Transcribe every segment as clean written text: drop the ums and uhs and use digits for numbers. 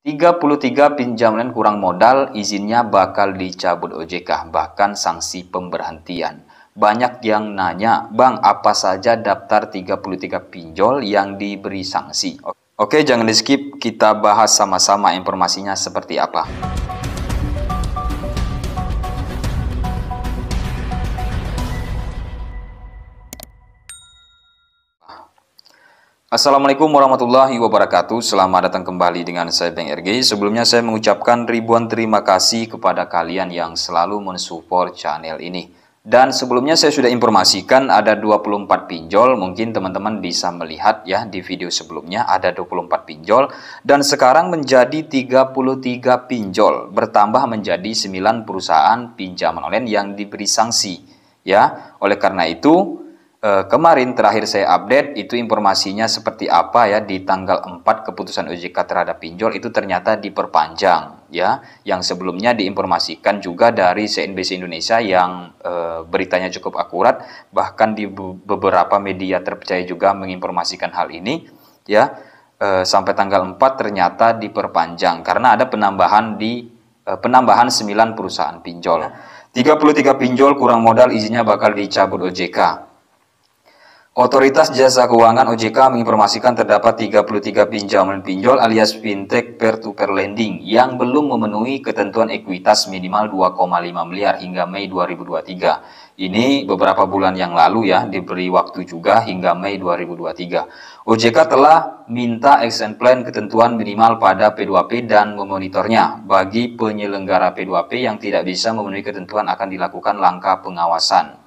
33 pinjaman kurang modal, izinnya bakal dicabut OJK, bahkan sanksi pemberhentian. Banyak yang nanya, Bang, apa saja daftar 33 pinjol yang diberi sanksi? Oke, jangan di skip, kita bahas sama-sama informasinya seperti apa. Assalamualaikum warahmatullahi wabarakatuh. Selamat datang kembali dengan saya Bang RG. Sebelumnya saya mengucapkan ribuan terima kasih kepada kalian yang selalu mensupport channel ini. Dan sebelumnya saya sudah informasikan ada 24 pinjol. Mungkin teman-teman bisa melihat ya di video sebelumnya ada 24 pinjol. Dan sekarang menjadi 33 pinjol. Bertambah menjadi 9 perusahaan pinjaman online yang diberi sanksi. Ya, oleh karena itu kemarin terakhir saya update itu informasinya seperti apa ya, di tanggal 4 keputusan OJK terhadap pinjol itu ternyata diperpanjang ya, yang sebelumnya diinformasikan juga dari CNBC Indonesia yang beritanya cukup akurat, bahkan di beberapa media terpercaya juga menginformasikan hal ini ya, sampai tanggal 4 ternyata diperpanjang karena ada penambahan 9 perusahaan pinjol. 33 pinjol kurang modal, izinnya bakal dicabut OJK. Otoritas Jasa Keuangan OJK menginformasikan terdapat 33 pinjaman pinjol alias fintech peer-to-peer lending yang belum memenuhi ketentuan ekuitas minimal 2,5 miliar hingga Mei 2023. Ini beberapa bulan yang lalu ya, diberi waktu juga hingga Mei 2023. OJK telah minta action plan ketentuan minimal pada P2P dan memonitornya. Bagi penyelenggara P2P yang tidak bisa memenuhi ketentuan akan dilakukan langkah pengawasan.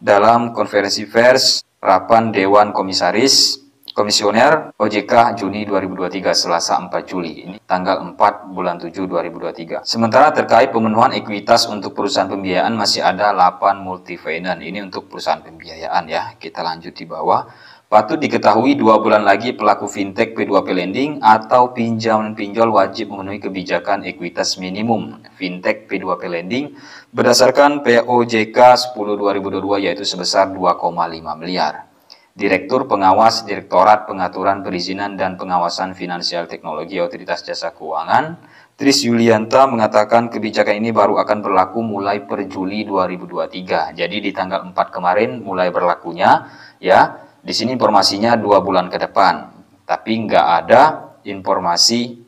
Dalam konferensi pers Rapan Dewan Komisioner OJK Juni 2023 Selasa 4 Juli ini tanggal 4 bulan 7 2023. Sementara terkait pemenuhan ekuitas untuk perusahaan pembiayaan masih ada 8 multifinance. Ini untuk perusahaan pembiayaan ya. Kita lanjut di bawah. Patut diketahui 2 bulan lagi pelaku fintech P2P lending atau pinjaman pinjol wajib memenuhi kebijakan ekuitas minimum fintech P2P lending berdasarkan POJK 10/2022 yaitu sebesar 2,5 miliar. Direktur Pengawas Direktorat Pengaturan Perizinan dan Pengawasan Finansial Teknologi Otoritas Jasa Keuangan, Tris Yulianta mengatakan kebijakan ini baru akan berlaku mulai per Juli 2023. Jadi di tanggal 4 kemarin mulai berlakunya ya. Di sini informasinya 2 bulan ke depan, tapi nggak ada informasi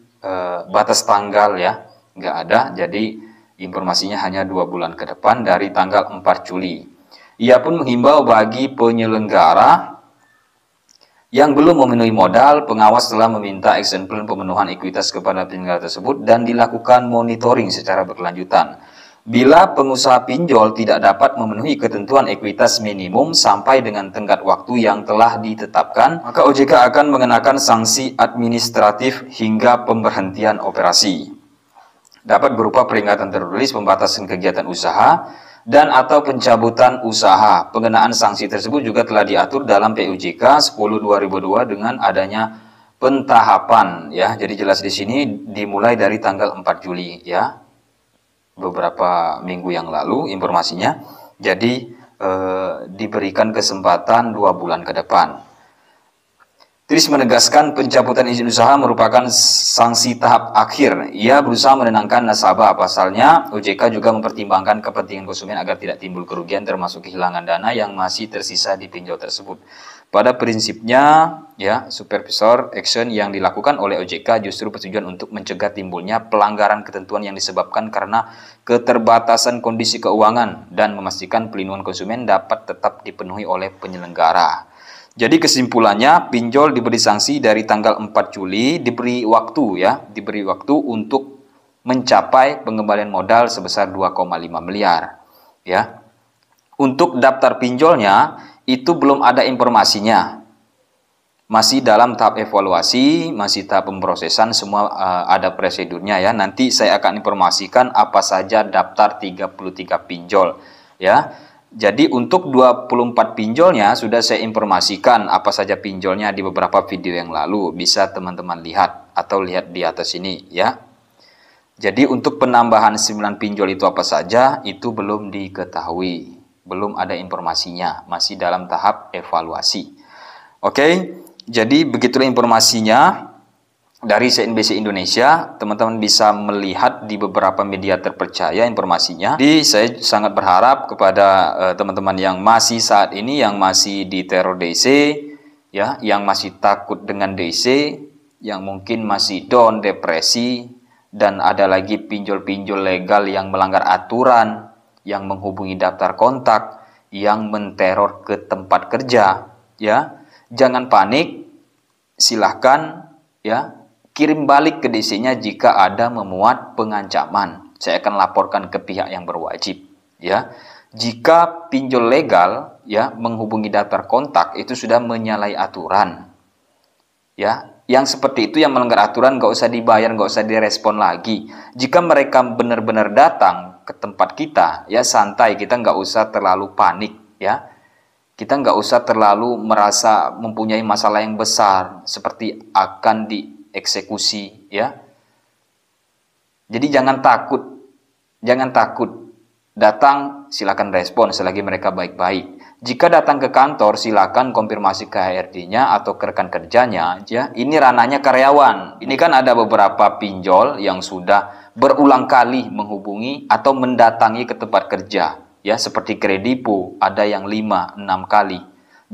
batas tanggal ya, nggak ada. Jadi informasinya hanya 2 bulan ke depan dari tanggal 4 Juli. Ia pun menghimbau bagi penyelenggara yang belum memenuhi modal, pengawas telah meminta action plan pemenuhan ekuitas kepada penyelenggara tersebut dan dilakukan monitoring secara berkelanjutan. Bila pengusaha pinjol tidak dapat memenuhi ketentuan ekuitas minimum sampai dengan tenggat waktu yang telah ditetapkan, maka OJK akan mengenakan sanksi administratif hingga pemberhentian operasi. Dapat berupa peringatan tertulis, pembatasan kegiatan usaha, dan atau pencabutan usaha. Pengenaan sanksi tersebut juga telah diatur dalam POJK 10/2022 dengan adanya pentahapan ya. Jadi jelas di sini dimulai dari tanggal 4 Juli ya. Beberapa minggu yang lalu informasinya. Jadi diberikan kesempatan 2 bulan ke depan. Tris menegaskan pencabutan izin usaha merupakan sanksi tahap akhir. Ia berusaha menenangkan nasabah. Pasalnya OJK juga mempertimbangkan kepentingan konsumen agar tidak timbul kerugian termasuk kehilangan dana yang masih tersisa di pinjol tersebut. Pada prinsipnya ya, supervisor action yang dilakukan oleh OJK justru bertujuan untuk mencegah timbulnya pelanggaran ketentuan yang disebabkan karena keterbatasan kondisi keuangan dan memastikan pelindungan konsumen dapat tetap dipenuhi oleh penyelenggara. Jadi kesimpulannya pinjol diberi sanksi dari tanggal 4 Juli, diberi waktu ya, diberi waktu untuk mencapai pengembalian modal sebesar 2,5 miliar ya. Untuk daftar pinjolnya itu belum ada informasinya. Masih dalam tahap evaluasi, masih tahap pemrosesan, semua ada prosedurnya ya. Nanti saya akan informasikan apa saja daftar 33 pinjol ya. Jadi untuk 24 pinjolnya sudah saya informasikan apa saja pinjolnya di beberapa video yang lalu. Bisa teman-teman lihat atau lihat di atas ini ya. Jadi untuk penambahan 9 pinjol itu apa saja itu belum diketahui. Belum ada informasinya, masih dalam tahap evaluasi. Oke, jadi begitulah informasinya. dari CNBC Indonesia, teman-teman bisa melihat di beberapa media terpercaya informasinya. Jadi saya sangat berharap kepada teman-teman yang masih saat ini yang masih di teror DC, ya, yang masih takut dengan DC, yang mungkin masih down, depresi, dan ada lagi pinjol-pinjol legal yang melanggar aturan, yang menghubungi daftar kontak, yang menteror ke tempat kerja, ya. Jangan panik, silahkan ya kirim balik ke DC-nya jika ada memuat pengancaman. Saya akan laporkan ke pihak yang berwajib, ya. Jika pinjol legal ya menghubungi daftar kontak itu sudah menyalahi aturan, ya. Yang seperti itu yang melanggar aturan nggak usah dibayar, nggak usah direspon lagi. Jika mereka benar-benar datang ke tempat kita, ya santai, kita nggak usah terlalu panik, ya. Kita nggak usah terlalu merasa mempunyai masalah yang besar seperti akan dieksekusi, ya. Jadi jangan takut datang, silakan respon selagi mereka baik-baik. Jika datang ke kantor, silakan konfirmasi ke HRD-nya atau ke rekan kerjanya, ya. Ini ranahnya karyawan. Ini kan ada beberapa pinjol yang sudah berulang kali menghubungi atau mendatangi ke tempat kerja. Ya, seperti Kredipo, ada yang 5-6 kali.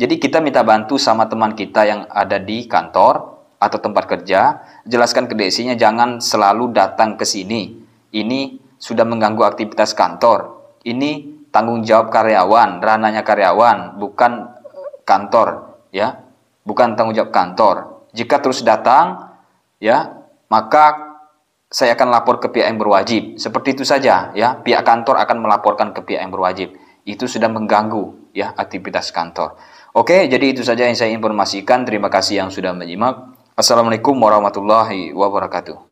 Jadi kita minta bantu sama teman kita yang ada di kantor atau tempat kerja, jelaskan ke DC-nya jangan selalu datang ke sini. Ini sudah mengganggu aktivitas kantor. Ini tanggung jawab karyawan, ranahnya karyawan, bukan kantor, ya. Bukan tanggung jawab kantor. Jika terus datang, ya, maka saya akan lapor ke pihak yang berwajib. Seperti itu saja, ya. Pihak kantor akan melaporkan ke pihak yang berwajib. Itu sudah mengganggu, ya, aktivitas kantor. Oke, jadi itu saja yang saya informasikan. Terima kasih yang sudah menyimak. Assalamualaikum warahmatullahi wabarakatuh.